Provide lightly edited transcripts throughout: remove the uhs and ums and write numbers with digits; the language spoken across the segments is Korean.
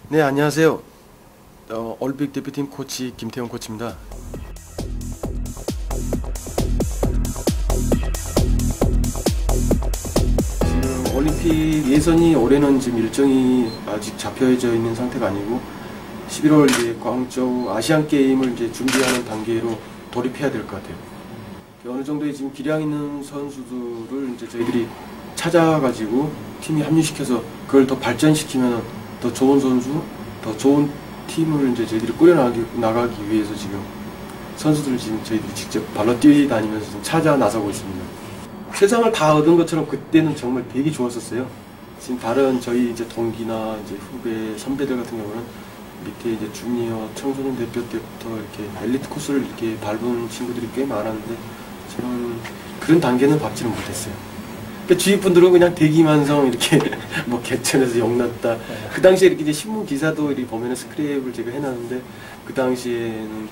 네, 안녕하세요. 올림픽 대표팀 코치 김태형 코치입니다. 지금 올림픽 예선이 올해는 지금 일정이 아직 잡혀져 있는 상태가 아니고 11월 이제 광저우 아시안 게임을 이제 준비하는 단계로 돌입해야 될 것 같아요. 어느 정도의 지금 기량 있는 선수들을 이제 저희들이 찾아가지고 팀에 합류시켜서 그걸 더 발전시키면 더 좋은 선수, 더 좋은 팀을 이제 저희들이 꾸려나가기 위해서 지금 선수들을 지금 저희들이 직접 발로 뛰어다니면서 지금 찾아 나서고 있습니다. 세상을 다 얻은 것처럼 그때는 정말 되게 좋았었어요. 지금 다른 저희 이제 동기나 이제 후배, 선배들 같은 경우는 밑에 이제 주니어, 청소년 대표 때부터 이렇게 엘리트 코스를 이렇게 밟은 친구들이 꽤 많았는데 저는 그런 단계는 밟지는 못했어요. 그러니까 주위 분들은 그냥 대기만성 이렇게 뭐 개천에서 영났다. 그 당시에 이렇게 이제 신문 기사도 이렇게 보면은 스크랩을 제가 해놨는데 그 당시에는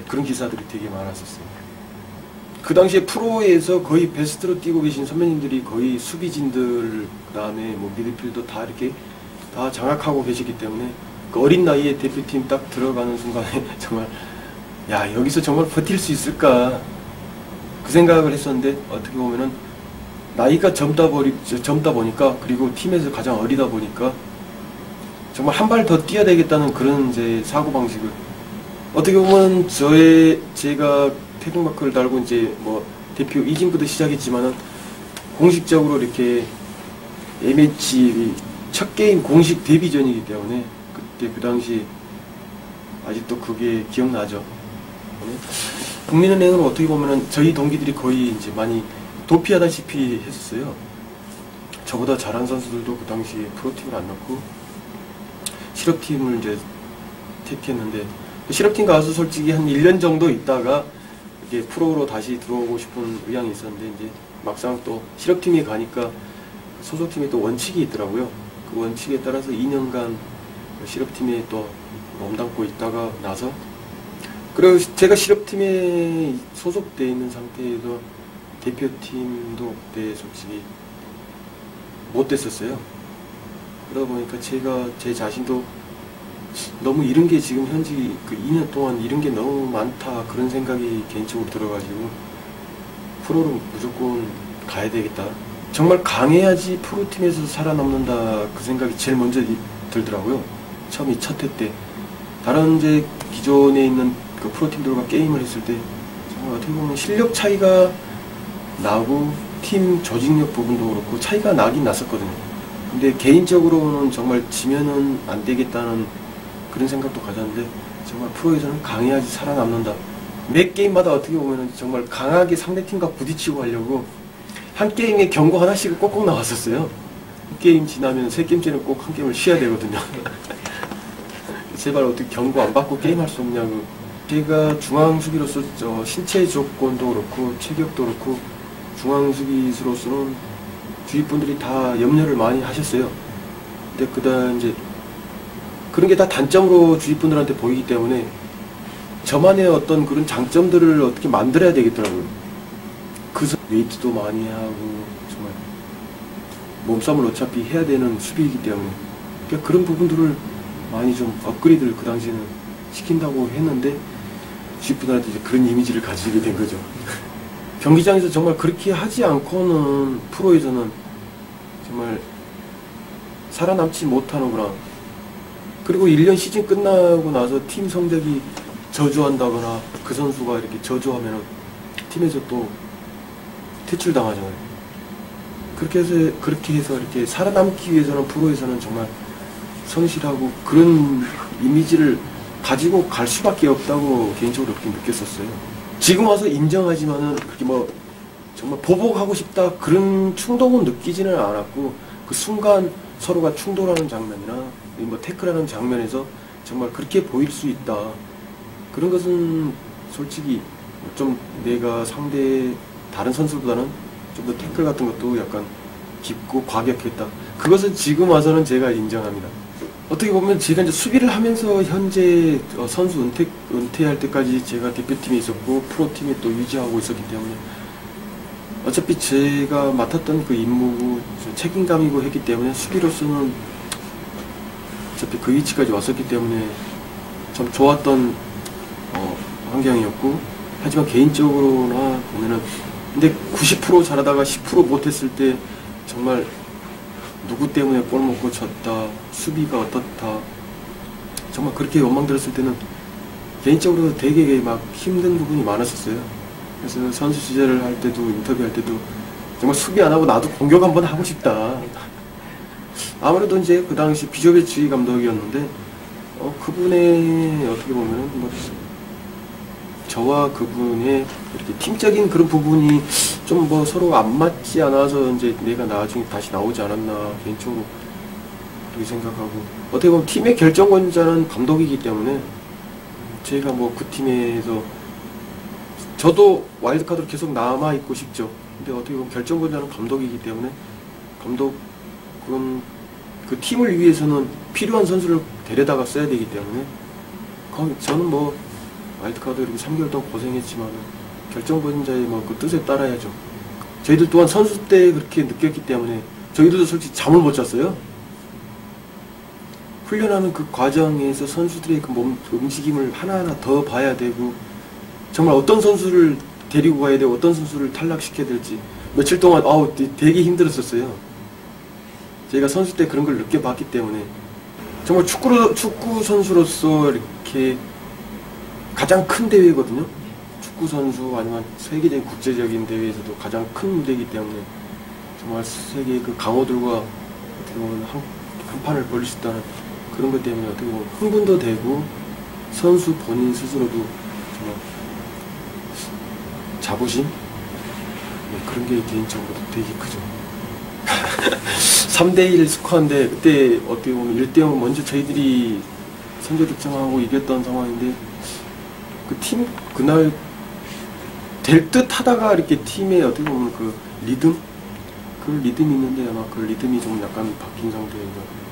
그런 기사들이 되게 많았었어요. 그 당시에 프로에서 거의 베스트로 뛰고 계신 선배님들이 거의 수비진들 그다음에 뭐 미드필더 다 이렇게 다 장악하고 계시기 때문에 그 어린 나이에 대표팀 딱 들어가는 순간에 정말 야 여기서 정말 버틸 수 있을까 그 생각을 했었는데 어떻게 보면은 나이가 젊다 보니까 그리고 팀에서 가장 어리다 보니까 정말 한 발 더 뛰어야 되겠다는 그런 이제 사고방식을 어떻게 보면 제가 태극마크를 달고 이제 뭐 대표 이진부터 시작했지만은 공식적으로 이렇게 A매치 첫 게임 공식 데뷔전이기 때문에 그때 그 당시 아직도 그게 기억나죠. 국민은행은 어떻게 보면은 저희 동기들이 거의 이제 많이 도피하다시피 했었어요. 저보다 잘한 선수들도 그 당시에 프로팀을 안 넣고 실업팀을 이제 택했는데 실업팀 가서 솔직히 한 1년 정도 있다가 이게 프로로 다시 들어오고 싶은 의향이 있었는데 이제 막상 또 실업팀에 가니까 소속팀에 또 원칙이 있더라고요. 그 원칙에 따라서 2년간 실업팀에 또 몸담고 있다가 나서 그리고 제가 실업팀에 소속되어 있는 상태에서 대표팀도 그때 솔직히 못 됐었어요. 그러다 보니까 제가 제 자신도 너무 이런 게 지금 현재 그 2년 동안 이런 게 너무 많다 그런 생각이 개인적으로 들어가지고 프로로 무조건 가야 되겠다. 정말 강해야지 프로팀에서 살아남는다 그 생각이 제일 먼저 들더라고요. 처음에 첫 해 때 다른 이제 기존에 있는 그 프로팀들과 게임을 했을 때 정말 어떻게 보면 실력 차이가 나고 팀 조직력 부분도 그렇고 차이가 나긴 났었거든요. 근데 개인적으로는 정말 지면은 안 되겠다는 그런 생각도 가졌는데 정말 프로에서는 강해야지 살아남는다. 매 게임마다 어떻게 보면은 정말 강하게 상대팀과 부딪히고 하려고 한 게임에 경고 하나씩은 꼭꼭 나왔었어요. 게임 지나면 세 게임째는 꼭 한 게임을 쉬어야 되거든요. 제발 어떻게 경고 안 받고 게임할 수 없냐고. 제가 중앙수비로서 신체 조건도 그렇고 체격도 그렇고 중앙수비수로서는 주위 분들이 다 염려를 많이 하셨어요. 근데 그다음 이제 그런 게 다 단점으로 주위 분들한테 보이기 때문에 저만의 어떤 그런 장점들을 어떻게 만들어야 되겠더라고요. 그래서 웨이트도 많이 하고 정말 몸싸움을 어차피 해야 되는 수비이기 때문에 그러니까 그런 부분들을 많이 좀 업그레이드를 그 당시에는 시킨다고 했는데 주위 분들한테 이제 그런 이미지를 가지게 된 거죠. 경기장에서 정말 그렇게 하지 않고는 프로에서는 정말 살아남지 못하는구나. 그리고 1년 시즌 끝나고 나서 팀 성적이 저조한다거나 그 선수가 이렇게 저조하면 팀에서 또 퇴출당하잖아요. 그렇게 해서 이렇게 살아남기 위해서는 프로에서는 정말 성실하고 그런 이미지를 가지고 갈 수밖에 없다고 개인적으로 그렇게 느꼈었어요. 지금 와서 인정하지만은 그렇게 뭐 정말 보복하고 싶다 그런 충동은 느끼지는 않았고 그 순간 서로가 충돌하는 장면이나 뭐 태클하는 장면에서 정말 그렇게 보일 수 있다. 그런 것은 솔직히 좀 내가 상대 다른 선수보다는 좀 더 태클 같은 것도 약간 깊고 과격했다. 그것은 지금 와서는 제가 인정합니다. 어떻게 보면 제가 이제 수비를 하면서 현재 선수 은퇴할 때까지 제가 대표팀에 있었고 프로팀에 또 유지하고 있었기 때문에 어차피 제가 맡았던 그 임무고 책임감이고 했기 때문에 수비로서는 어차피 그 위치까지 왔었기 때문에 참 좋았던 환경이었고, 하지만 개인적으로나 보면은 근데 90% 잘하다가 10% 못했을 때 정말 누구 때문에 골 먹고 졌다, 수비가 어떻다, 정말 그렇게 원망들었을 때는 개인적으로 되게 막 힘든 부분이 많았었어요. 그래서 선수 시절을 할 때도, 인터뷰할 때도 정말 수비 안 하고 나도 공격 한번 하고 싶다. 아무래도 이제 그 당시 비조베치 감독이었는데 그분의 어떻게 보면은 뭐 저와 그분의 이렇게 팀적인 그런 부분이 좀 뭐 서로 안 맞지 않아서 이제 내가 나중에 다시 나오지 않았나 개인적으로 그렇게 생각하고, 어떻게 보면 팀의 결정권자는 감독이기 때문에 제가 뭐 그 팀에서 저도 와일드카드로 계속 남아있고 싶죠. 근데 어떻게 보면 결정권자는 감독이기 때문에 감독은 그 팀을 위해서는 필요한 선수를 데려다가 써야 되기 때문에 저는 뭐 와일드카드 이렇게 3개월 동안 고생했지만 결정권자의 뭐 그 뜻에 따라야죠. 저희들 또한 선수 때 그렇게 느꼈기 때문에 저희들도 솔직히 잠을 못 잤어요. 훈련하는 그 과정에서 선수들의 그 몸 움직임을 하나하나 더 봐야 되고, 정말 어떤 선수를 데리고 가야 되고 어떤 선수를 탈락시켜야 될지 며칠 동안 되게 힘들었었어요. 저희가 선수 때 그런 걸 느껴봤기 때문에 정말 축구 선수로서 이렇게 가장 큰 대회거든요. 축구 선수 아니면 세계적인 국제적인 대회에서도 가장 큰 무대이기 때문에 정말 세계의 그 강호들과 어떻게 보면 한 판을 벌일 수 있다는 그런 것 때문에 어떻게 보면 흥분도 되고, 선수 본인 스스로도 정말 자부심? 네, 그런 게 개인적으로 되게 크죠. 3대1 스코어인데 그때 어떻게 보면 1대0 먼저 저희들이 선제 득점하고 이겼던 상황인데, 그 팀 그날 될 듯 하다가 이렇게 팀의 어떻게 보면 그 리듬이 있는데 아마 그 리듬이 좀 약간 바뀐 상태에서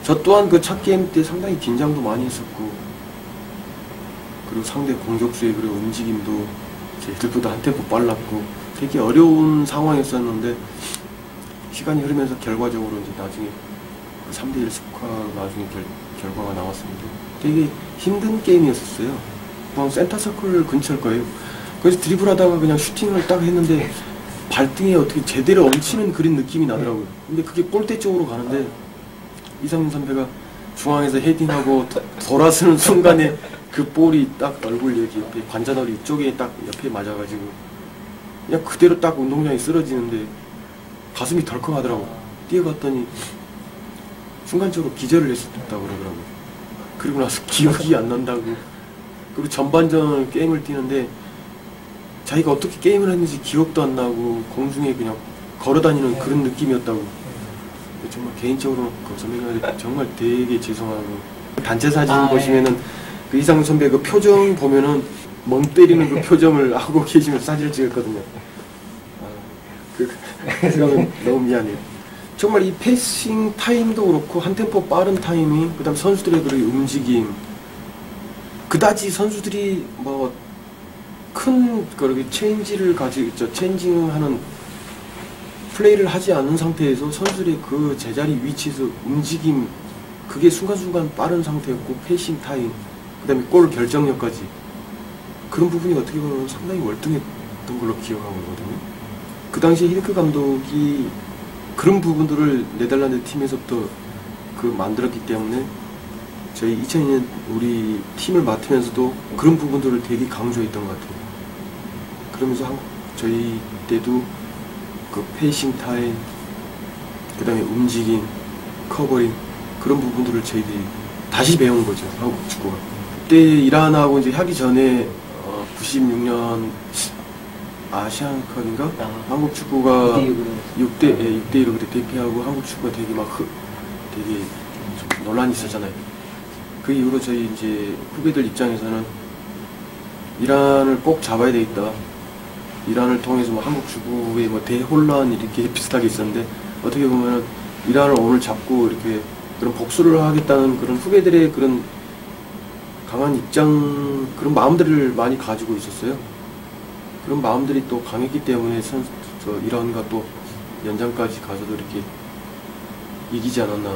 저 또한 그 첫 게임 때 상당히 긴장도 많이 했었고, 그리고 상대 공격수의 그리고 움직임도 저희들보다 한 템포 빨랐고 되게 어려운 상황이었었는데, 시간이 흐르면서 결과적으로 이제 나중에 그 3대1 스코어 나중에 결과가 나왔습니다. 되게 힘든 게임이었었어요. 센터 서클 근처일 거예요. 그래서 드리블 하다가 그냥 슈팅을 딱 했는데 발등에 어떻게 제대로 얹히는 그런 느낌이 나더라고요. 근데 그게 골대 쪽으로 가는데 이상민 선배가 중앙에서 헤딩하고 돌아서는 순간에 그 볼이 딱 얼굴 여기 옆에 관자놀이 이쪽에 딱 옆에 맞아가지고 그냥 그대로 딱 운동장에 쓰러지는데 가슴이 덜컥하더라고. 뛰어갔더니 순간적으로 기절을 했었다고 그러더라고요. 그리고 나서 기억이 안 난다고. 그리고 전반전 게임을 뛰는데 자기가 어떻게 게임을 했는지 기억도 안 나고 공중에 그냥 걸어다니는 그런 느낌이었다고. 정말 개인적으로 그 선배님한테 정말 되게 죄송하고, 단체 사진 보시면은 그 이상민 선배 그 표정 보면은 멍 때리는 그 표정을 하고 계시면서 사진을 찍었거든요. 너무 미안해요. 정말 이 패싱 타임도 그렇고 한 템포 빠른 타이밍, 그 다음 선수들의 그 움직임, 그다지 선수들이 뭐 큰 그렇게 체인지를 가지고 있죠. 체인징하는 플레이를 하지 않은 상태에서 선수들의 그 제자리 위치에서 움직임, 그게 순간순간 빠른 상태였고, 패싱 타임, 그 다음에 골 결정력까지 그런 부분이 어떻게 보면 상당히 월등했던 걸로 기억하고 있거든요. 그 당시 히딩크 감독이 그런 부분들을 네덜란드 팀에서부터 그 만들었기 때문에 저희 2002년 우리 팀을 맡으면서도 그런 부분들을 되게 강조했던 것 같아요. 그러면서 저희 때도 그 페이싱 타임, 그 다음에 움직임, 커버링, 그런 부분들을 저희들이 다시 배운 거죠, 한국 축구가. 그때 이란하고 이제 하기 전에 96년 아시안컵인가? 한국 축구가 6대1로 그때 대피하고 한국 축구가 되게 되게 좀 논란이 있었잖아요. 그 이후로 저희 이제 후배들 입장에서는 이란을 꼭 잡아야 되겠다. 이란을 통해서 뭐 한국 축구의 뭐 대혼란 이렇게 비슷하게 있었는데, 어떻게 보면은 이란을 오늘 잡고 이렇게 그런 복수를 하겠다는 그런 후배들의 그런 강한 입장, 그런 마음들을 많이 가지고 있었어요. 그런 마음들이 또 강했기 때문에 이란과 또 연장까지 가서도 이렇게 이기지 않았나.